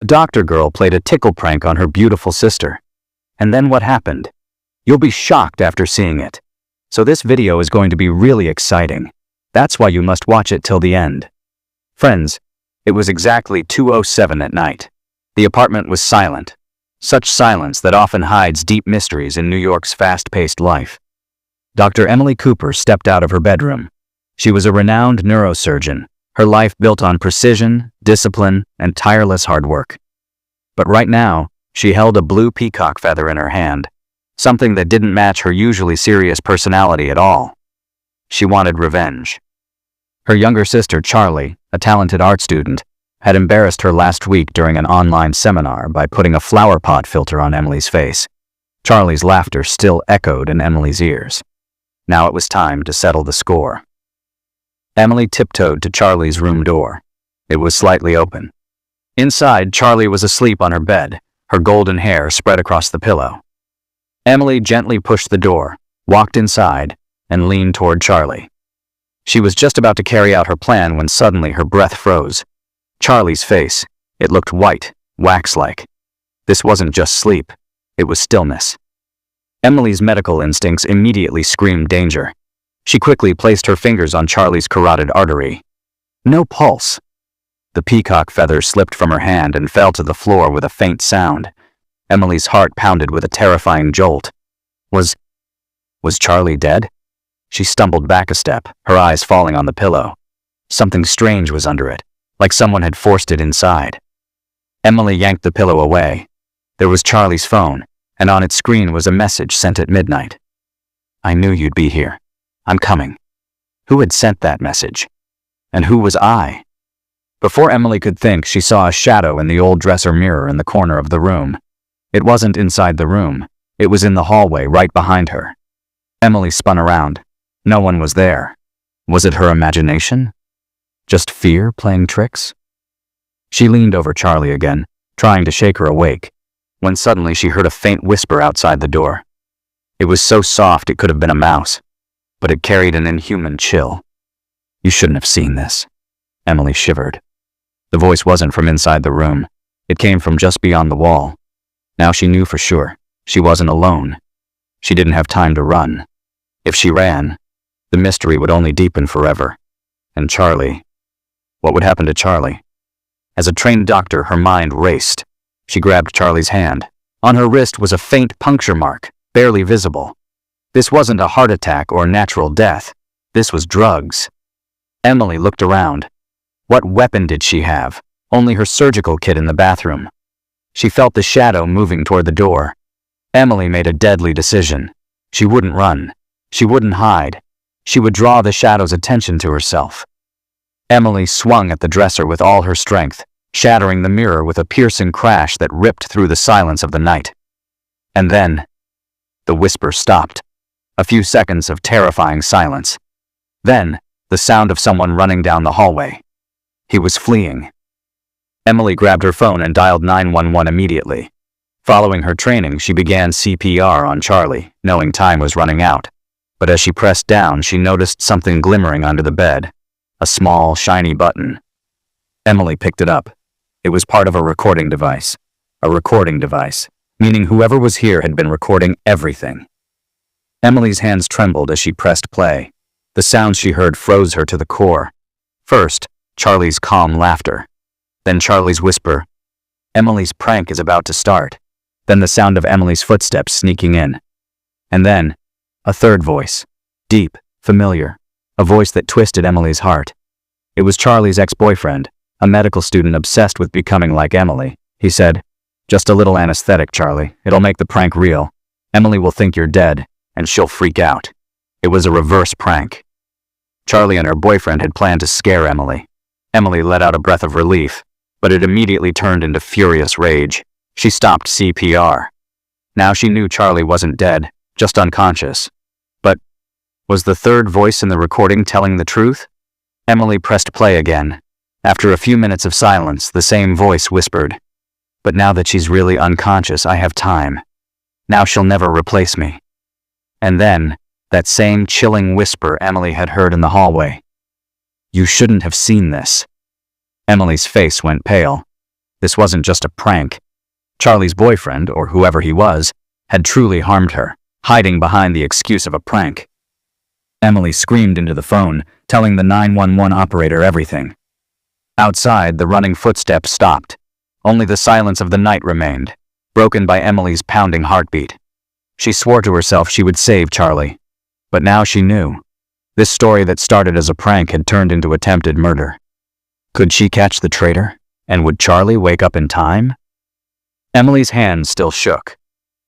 Doctor Girl played a tickle prank on her beautiful sister. And then what happened? You'll be shocked after seeing it. So this video is going to be really exciting. That's why you must watch it till the end. Friends, it was exactly 2:07 at night. The apartment was silent. Such silence that often hides deep mysteries in New York's fast-paced life. Dr. Emily Cooper stepped out of her bedroom. She was a renowned neurosurgeon, her life built on precision, discipline, and tireless hard work. But right now, she held a blue peacock feather in her hand, something that didn't match her usually serious personality at all. She wanted revenge. Her younger sister, Charlie, a talented art student, had embarrassed her last week during an online seminar by putting a flower pot filter on Emily's face. Charlie's laughter still echoed in Emily's ears. Now it was time to settle the score. Emily tiptoed to Charlie's room door. It was slightly open. Inside, Charlie was asleep on her bed, her golden hair spread across the pillow. Emily gently pushed the door, walked inside, and leaned toward Charlie. She was just about to carry out her plan when suddenly her breath froze. Charlie's face, it looked white, wax-like. This wasn't just sleep, it was stillness. Emily's medical instincts immediately screamed danger. She quickly placed her fingers on Charlie's carotid artery. No pulse. The peacock feather slipped from her hand and fell to the floor with a faint sound. Emily's heart pounded with a terrifying jolt. Was Charlie dead? She stumbled back a step, her eyes falling on the pillow. Something strange was under it, like someone had forced it inside. Emily yanked the pillow away. There was Charlie's phone, and on its screen was a message sent at midnight. I knew you'd be here. I'm coming. Who had sent that message? And who was I? Before Emily could think, she saw a shadow in the old dresser mirror in the corner of the room. It wasn't inside the room. It was in the hallway right behind her. Emily spun around. No one was there. Was it her imagination? Just fear playing tricks? She leaned over Charlie again, trying to shake her awake, when suddenly she heard a faint whisper outside the door. It was so soft it could have been a mouse, but it carried an inhuman chill. You shouldn't have seen this. Emily shivered. The voice wasn't from inside the room. It came from just beyond the wall. Now she knew for sure. She wasn't alone. She didn't have time to run. If she ran, the mystery would only deepen forever. And Charlie... What would happen to Charlie? As a trained doctor, her mind raced. She grabbed Charlie's hand. On her wrist was a faint puncture mark, barely visible. This wasn't a heart attack or natural death. This was drugs. Emily looked around. What weapon did she have? Only her surgical kit in the bathroom. She felt the shadow moving toward the door. Emily made a deadly decision. She wouldn't run. She wouldn't hide. She would draw the shadow's attention to herself. Emily swung at the dresser with all her strength, shattering the mirror with a piercing crash that ripped through the silence of the night. And then, the whisper stopped. A few seconds of terrifying silence. Then, the sound of someone running down the hallway. He was fleeing. Emily grabbed her phone and dialed 911 immediately. Following her training, she began CPR on Charlie, knowing time was running out. But as she pressed down, she noticed something glimmering under the bed. A small, shiny button. Emily picked it up. It was part of a recording device. A recording device, meaning whoever was here had been recording everything. Emily's hands trembled as she pressed play. The sounds she heard froze her to the core. First, Charlie's calm laughter. Then Charlie's whisper, Emily's prank is about to start. Then the sound of Emily's footsteps sneaking in. And then, a third voice. Deep, familiar. A voice that twisted Emily's heart. It was Charlie's ex-boyfriend, a medical student obsessed with becoming like Emily. He said, just a little anesthetic, Charlie. It'll make the prank real. Emily will think you're dead, and she'll freak out. It was a reverse prank. Charlie and her boyfriend had planned to scare Emily. Emily let out a breath of relief, but it immediately turned into furious rage. She stopped CPR. Now she knew Charlie wasn't dead, just unconscious. But was the third voice in the recording telling the truth? Emily pressed play again. After a few minutes of silence, the same voice whispered, but now that she's really unconscious, I have time. Now she'll never replace me. And then, that same chilling whisper Emily had heard in the hallway. You shouldn't have seen this. Emily's face went pale. This wasn't just a prank. Charlie's boyfriend, or whoever he was, had truly harmed her, hiding behind the excuse of a prank. Emily screamed into the phone, telling the 911 operator everything. Outside, the running footsteps stopped. Only the silence of the night remained, broken by Emily's pounding heartbeat. She swore to herself she would save Charlie. But now she knew. This story that started as a prank had turned into attempted murder. Could she catch the traitor? And would Charlie wake up in time? Emily's hand still shook.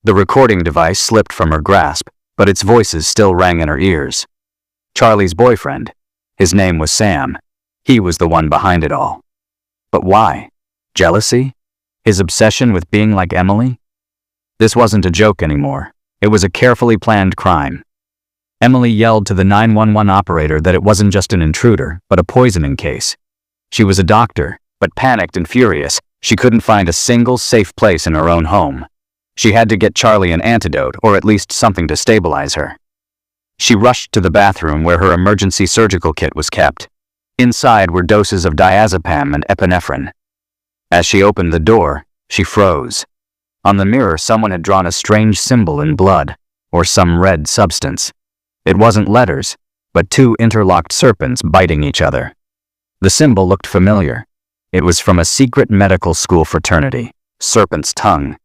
The recording device slipped from her grasp, but its voices still rang in her ears. Charlie's boyfriend. His name was Sam. He was the one behind it all. But why? Jealousy? His obsession with being like Emily? This wasn't a joke anymore. It was a carefully planned crime. Emily yelled to the 911 operator that it wasn't just an intruder, but a poisoning case. She was a doctor, but panicked and furious, she couldn't find a single safe place in her own home. She had to get Charlie an antidote, or at least something to stabilize her. She rushed to the bathroom where her emergency surgical kit was kept. Inside were doses of diazepam and epinephrine. As she opened the door, she froze. On the mirror, someone had drawn a strange symbol in blood, or some red substance. It wasn't letters, but two interlocked serpents biting each other. The symbol looked familiar. It was from a secret medical school fraternity, Serpent's Tongue.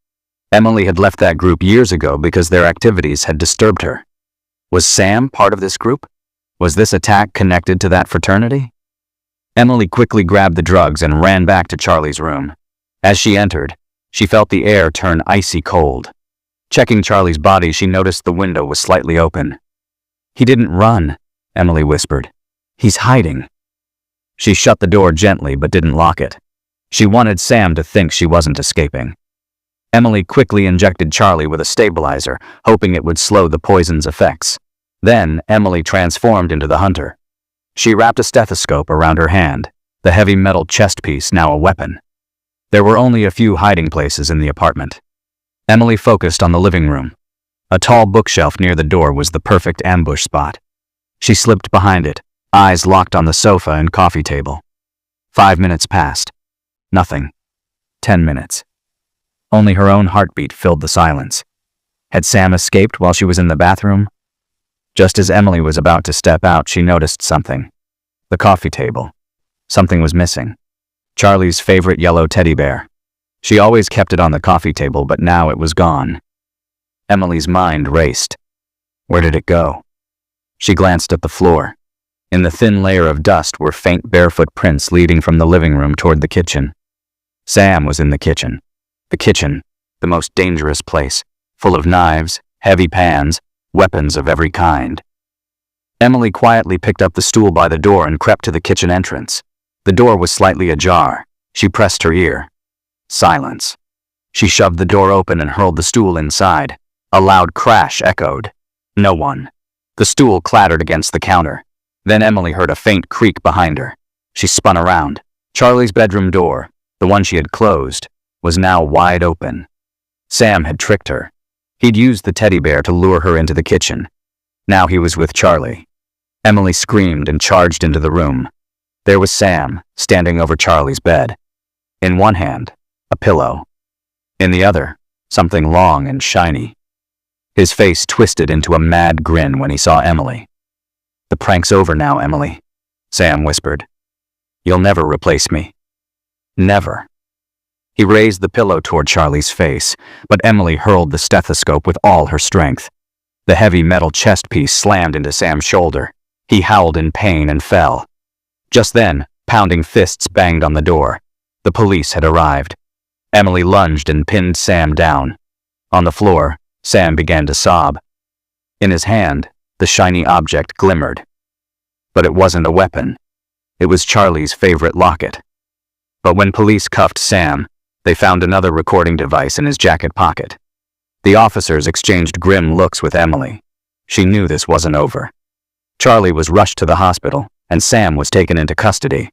Emily had left that group years ago because their activities had disturbed her. Was Sam part of this group? Was this attack connected to that fraternity? Emily quickly grabbed the drugs and ran back to Charlie's room. As she entered, she felt the air turn icy cold. Checking Charlie's body, she noticed the window was slightly open. "He didn't run," Emily whispered. "He's hiding." She shut the door gently but didn't lock it. She wanted Sam to think she wasn't escaping. Emily quickly injected Charlie with a stabilizer, hoping it would slow the poison's effects. Then, Emily transformed into the hunter. She wrapped a stethoscope around her hand, the heavy metal chest piece now a weapon. There were only a few hiding places in the apartment. Emily focused on the living room. A tall bookshelf near the door was the perfect ambush spot. She slipped behind it, eyes locked on the sofa and coffee table. 5 minutes passed. Nothing. 10 minutes. Only her own heartbeat filled the silence. Had Sam escaped while she was in the bathroom? Just as Emily was about to step out, she noticed something. The coffee table. Something was missing. Charlie's favorite yellow teddy bear. She always kept it on the coffee table, but now it was gone. Emily's mind raced. Where did it go? She glanced at the floor. In the thin layer of dust were faint barefoot prints leading from the living room toward the kitchen. Sam was in the kitchen. The kitchen, the most dangerous place, full of knives, heavy pans, weapons of every kind. Emily quietly picked up the stool by the door and crept to the kitchen entrance. The door was slightly ajar. She pressed her ear. Silence. She shoved the door open and hurled the stool inside. A loud crash echoed. No one. The stool clattered against the counter. Then Emily heard a faint creak behind her. She spun around. Charlie's bedroom door, the one she had closed, was now wide open. Sam had tricked her. He'd used the teddy bear to lure her into the kitchen. Now he was with Charlie. Emily screamed and charged into the room. There was Sam, standing over Charlie's bed. In one hand, a pillow. In the other, something long and shiny. His face twisted into a mad grin when he saw Emily. "The prank's over now, Emily," Sam whispered. "You'll never replace me. Never." He raised the pillow toward Charlie's face, but Emily hurled the stethoscope with all her strength. The heavy metal chest piece slammed into Sam's shoulder. He howled in pain and fell. Just then, pounding fists banged on the door. The police had arrived. Emily lunged and pinned Sam down. On the floor, Sam began to sob. In his hand, the shiny object glimmered. But it wasn't a weapon. It was Charlie's favorite locket. But when police cuffed Sam, they found another recording device in his jacket pocket. The officers exchanged grim looks with Emily. She knew this wasn't over. Charlie was rushed to the hospital, and Sam was taken into custody.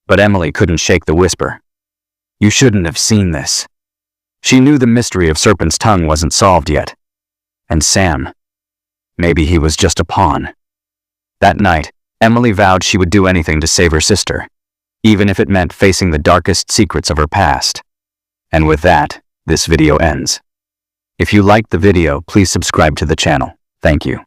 But Emily couldn't shake the whisper. "You shouldn't have seen this." She knew the mystery of Serpent's Tongue wasn't solved yet. And Sam, maybe he was just a pawn. That night, Emily vowed she would do anything to save her sister. even if it meant facing the darkest secrets of her past. And with that, this video ends. If you liked the video, please subscribe to the channel. Thank you.